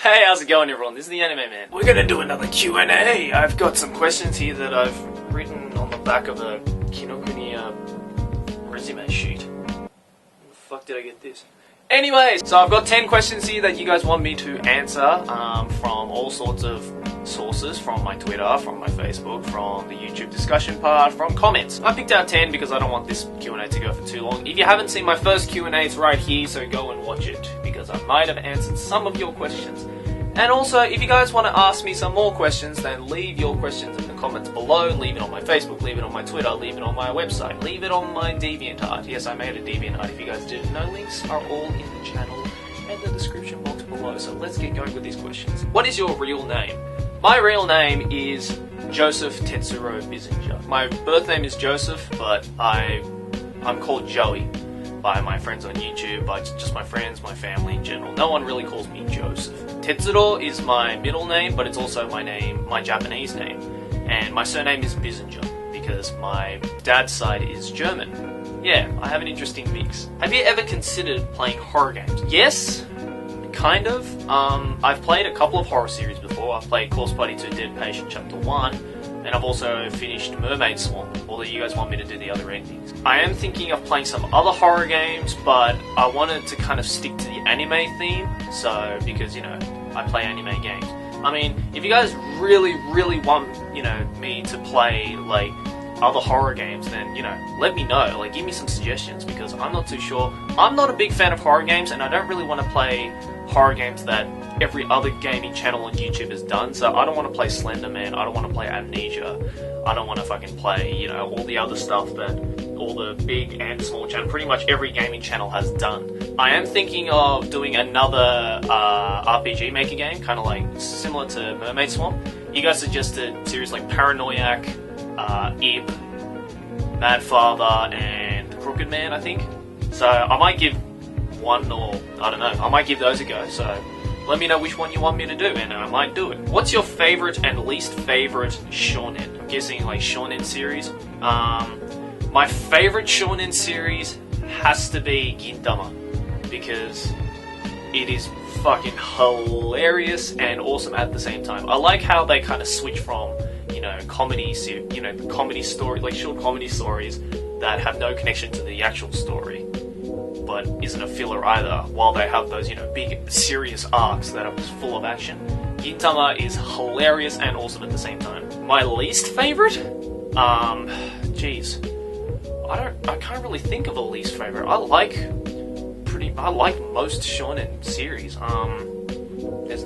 Hey, how's it going everyone? This is the Anime Man. We're gonna do another Q&A. I've got some questions here that I've written on the back of a Kinokuniya resume sheet. Where the fuck did I get this? Anyways, so I've got 10 questions here that you guys want me to answer from all sorts of sources, from my Twitter, from my Facebook, from the YouTube discussion part, from comments. I picked out 10 because I don't want this Q&A to go for too long. If you haven't seen my first Q&A, it's right here, so go and watch it, because I might have answered some of your questions. And also, if you guys want to ask me some more questions, then leave your questions in the comments below. Leave it on my Facebook, leave it on my Twitter, leave it on my website, leave it on my DeviantArt. Yes, I made a DeviantArt. If you guys didn't know, links are all in the channel and the description box below. So let's get going with these questions. What is your real name? My real name is Joseph Tetsuro Bizinger. My birth name is Joseph, but I'm called Joey by my friends on YouTube, by just my friends, my family in general. No one really calls me Joseph. Tetsuro is my middle name, but it's also my name, my Japanese name. And my surname is Bizinger, because my dad's side is German. Yeah, I have an interesting mix. Have you ever considered playing horror games? Yes, kind of. I've played a couple of horror series before. I've played Corpse Party 2 Dead Patient Chapter 1, and I've also finished Mermaid Swarm, although you guys want me to do the other endings. I am thinking of playing some other horror games, but I wanted to kind of stick to the anime theme, so, because, you know, I play anime games. I mean, if you guys really, really want, you know, me to play, like, other horror games, then, you know, let me know. Like, give me some suggestions, because I'm not too sure. I'm not a big fan of horror games, and I don't really want to play horror games that every other gaming channel on YouTube has done. So I don't want to play Slender Man, I don't want to play Amnesia, I don't want to fucking play, you know, all the other stuff that all the big and small channels, pretty much every gaming channel has done. I am thinking of doing another RPG Maker game, kind of like similar to Mermaid Swarm. You guys suggested series like Paranoiac, Ip, Mad Father, and The Crooked Man, I think. So I might give one, or I don't know, I might give those a go. So let me know which one you want me to do, and I might do it. What's your favorite and least favorite shonen? I'm guessing like shonen series. My favorite shonen series has to be Gintama, because it is fucking hilarious and awesome at the same time. I like how they kind of switch from, you know, comedy story, like short comedy stories that have no connection to the actual story, but isn't a filler either, while they have those, you know, big serious arcs that are full of action. Gintama is hilarious and awesome at the same time. My least favorite? Jeez. I can't really think of a least favorite. I like most shonen series. There's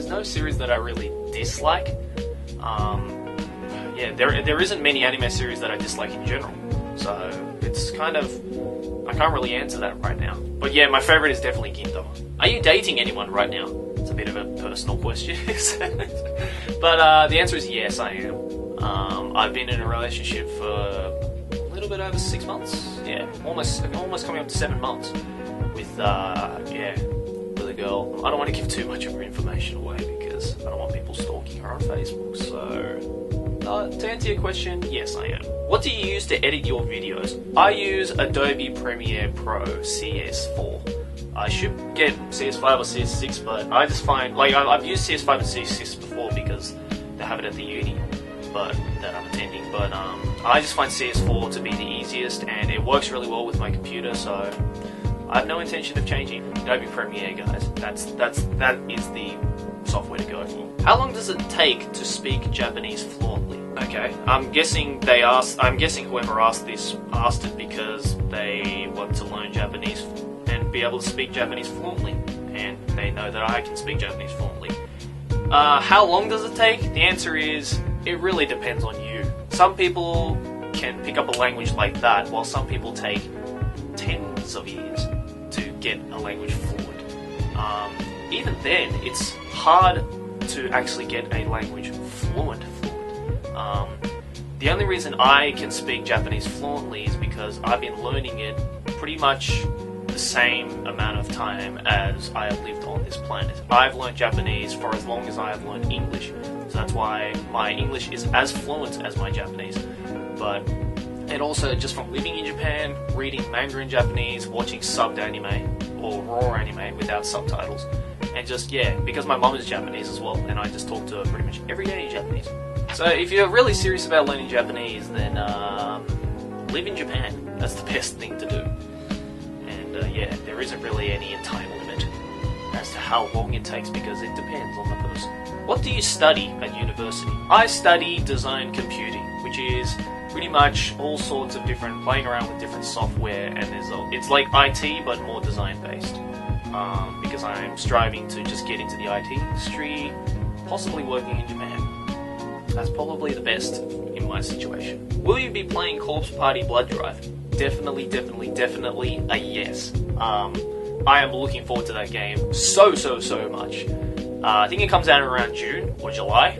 no series that I really dislike. Yeah, there isn't many anime series that I dislike in general. So it's kind of, I can't really answer that right now. But yeah, my favorite is definitely Gintama. Are you dating anyone right now? It's a bit of a personal question. But the answer is yes, I am. I've been in a relationship for a little bit over 6 months. Yeah, almost coming up to 7 months with a girl. I don't want to give too much of her information away, because I don't want people stalking her on Facebook. So to answer your question, yes, I am. What do you use to edit your videos? I use Adobe Premiere Pro CS4. I should get CS5 or CS6, but I just find, like, I've used CS5 and CS6 before because they have it at the uni that I'm attending, but I just find CS4 to be the easiest, and it works really well with my computer, so I have no intention of changing. Adobe Premiere, guys, that is the software to go for. How long does it take to speak Japanese fluently? Okay, I'm guessing whoever asked it because they want to learn Japanese and be able to speak Japanese fluently, and they know that I can speak Japanese fluently. How long does it take? The answer is, it really depends on you. Some people can pick up a language like that, while some people take tens of years to get a language fluent. Even then, it's hard to actually get a language fluent. The only reason I can speak Japanese fluently is because I've been learning it pretty much the same amount of time as I have lived on this planet. I've learned Japanese for as long as I have learned English, so that's why my English is as fluent as my Japanese. But and also just from living in Japan, reading manga in Japanese, watching subbed anime or raw anime without subtitles, And just, yeah, because my mum is Japanese as well, and I just talk to her pretty much every day in Japanese. So if you're really serious about learning Japanese, then live in Japan. That's the best thing to do. And yeah, there isn't really any time limit as to how long it takes, because it depends on the person. What do you study at university? I study design computing, which is pretty much all sorts of different, playing around with different software, and it's like IT but more design based. Because I'm striving to just get into the IT industry, possibly working in Japan. That's probably the best in my situation. Will you be playing Corpse Party Blood Drive? Definitely a yes. I am looking forward to that game so much. I think it comes out around June or July,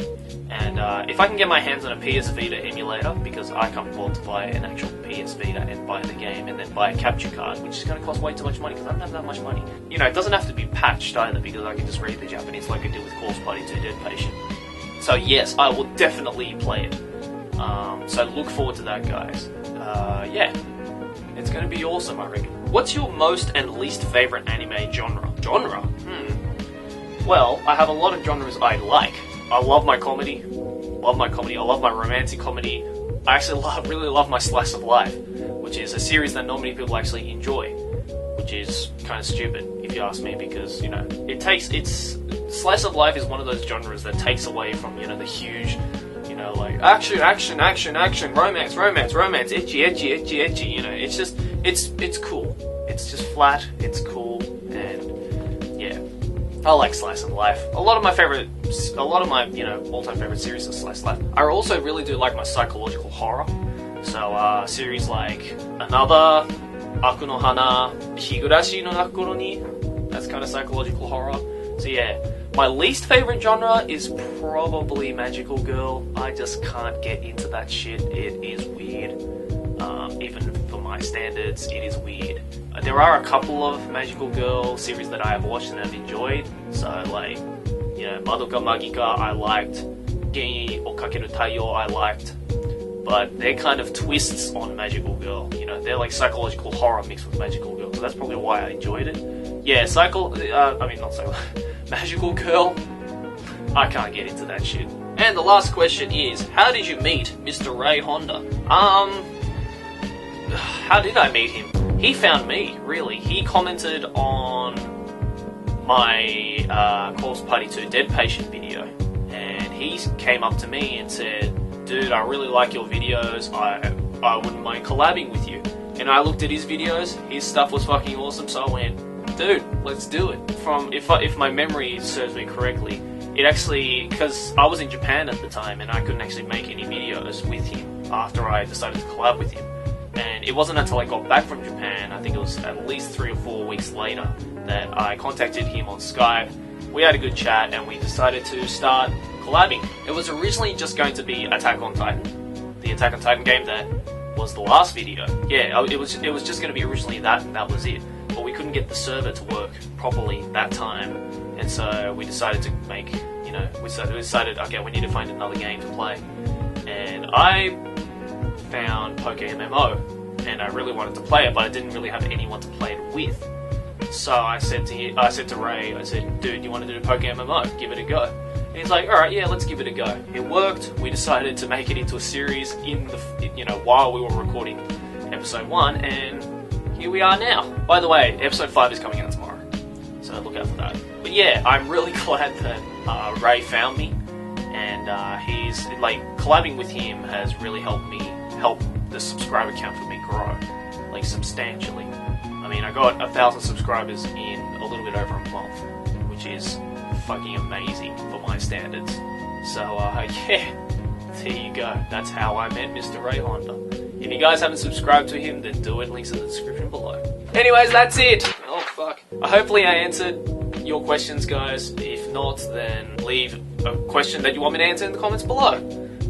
and if I can get my hands on a PS Vita emulator, because I can't afford to buy an actual PS Vita and buy the game and then buy a capture card, which is going to cost way too much money because I don't have that much money. You know, it doesn't have to be patched either, because I can just read the Japanese like I did with Corpse Party 2 Dead Patient. So yes, I will definitely play it. So look forward to that, guys. Yeah, it's going to be awesome, I reckon. What's your most and least favourite anime genre? Well, I have a lot of genres I like. I love my comedy. I love my romantic comedy. I actually really love my slice of life, which is a series that not many people actually enjoy, which is kind of stupid if you ask me, because, you know, slice of life is one of those genres that takes away from, you know, the huge, you know, like action, romance, itchy, you know, it's just, it's cool. It's just flat, it's cool, and yeah, I like slice of life. A lot of my, you know, all-time favorite series is slice of life. I also really do like my psychological horror. So, series like Another, Aku no Hana, Higurashi no Nakuro ni, that's kind of psychological horror. So yeah, my least favorite genre is probably Magical Girl. I just can't get into that shit. It is weird. Even for my standards, it is weird. There are a couple of Magical Girl series that I have watched and have enjoyed. So, like, you know, Madoka Magica I liked, Genki Okakeru Taiyo I liked, but they're kind of twists on Magical Girl. You know, they're like psychological horror mixed with Magical Girl, so that's probably why I enjoyed it. Yeah, Magical Girl, I can't get into that shit. And the last question is, how did you meet MrRayhonda? How did I meet him? He found me, really. He commented on my Corpse Party 2 Dead Patient video, and he came up to me and said, dude, I really like your videos, I wouldn't mind collabing with you. And I looked at his videos, his stuff was fucking awesome, so I went, dude, let's do it. If my memory serves me correctly, it actually, because I was in Japan at the time and I couldn't actually make any videos with him after I decided to collab with him. And it wasn't until I got back from Japan, I think it was at least 3 or 4 weeks later, that I contacted him on Skype. We had a good chat and we decided to start collabing. It was originally just going to be Attack on Titan, the Attack on Titan game that was the last video. Yeah, it was just going to be originally that, and that was it. But we couldn't get the server to work properly that time, and so we decided to make, you know, we decided, okay, we need to find another game to play. And I found Poke MMO, and I really wanted to play it, but I didn't really have anyone to play it with. So I said to Ray, I said, dude, you want to do Poke MMO? Give it a go. And he's like, alright, yeah, let's give it a go. It worked. We decided to make it into a series while we were recording episode 1, and here we are now. By the way, episode 5 is coming out tomorrow, so look out for that. But yeah, I'm really glad that Ray found me, and he's, like, collabing with him has really helped the subscriber count for me grow, like, substantially. I mean, I got 1,000 subscribers in a little bit over a month, which is fucking amazing for my standards. So, yeah, there you go. That's how I met MrRayhonda. If you guys haven't subscribed to him, then do it. Links in the description below. Anyways, that's it. Oh, fuck. Hopefully I answered your questions, guys. If not, then leave a question that you want me to answer in the comments below.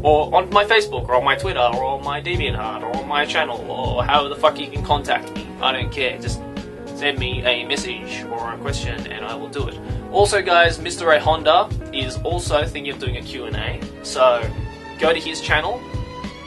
Or on my Facebook, or on my Twitter, or on my DeviantArt, or on my channel, or however the fuck you can contact me. I don't care. Just send me a message or a question and I will do it. Also, guys, MrRayhonda is also thinking of doing a Q&A. So go to his channel,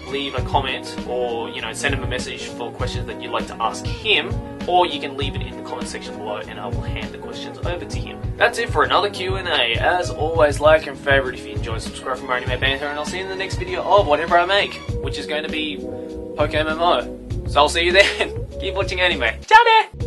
leave a comment, or, you know, send him a message for questions that you'd like to ask him, or you can leave it in the comment section below and I will hand the questions over to him. That's it for another Q&A. As always, like and favourite if you enjoyed, subscribe for more anime banter, and I'll see you in the next video of whatever I make, which is going to be Pokemon MMO. So I'll see you then. Keep watching anime. Ciao there!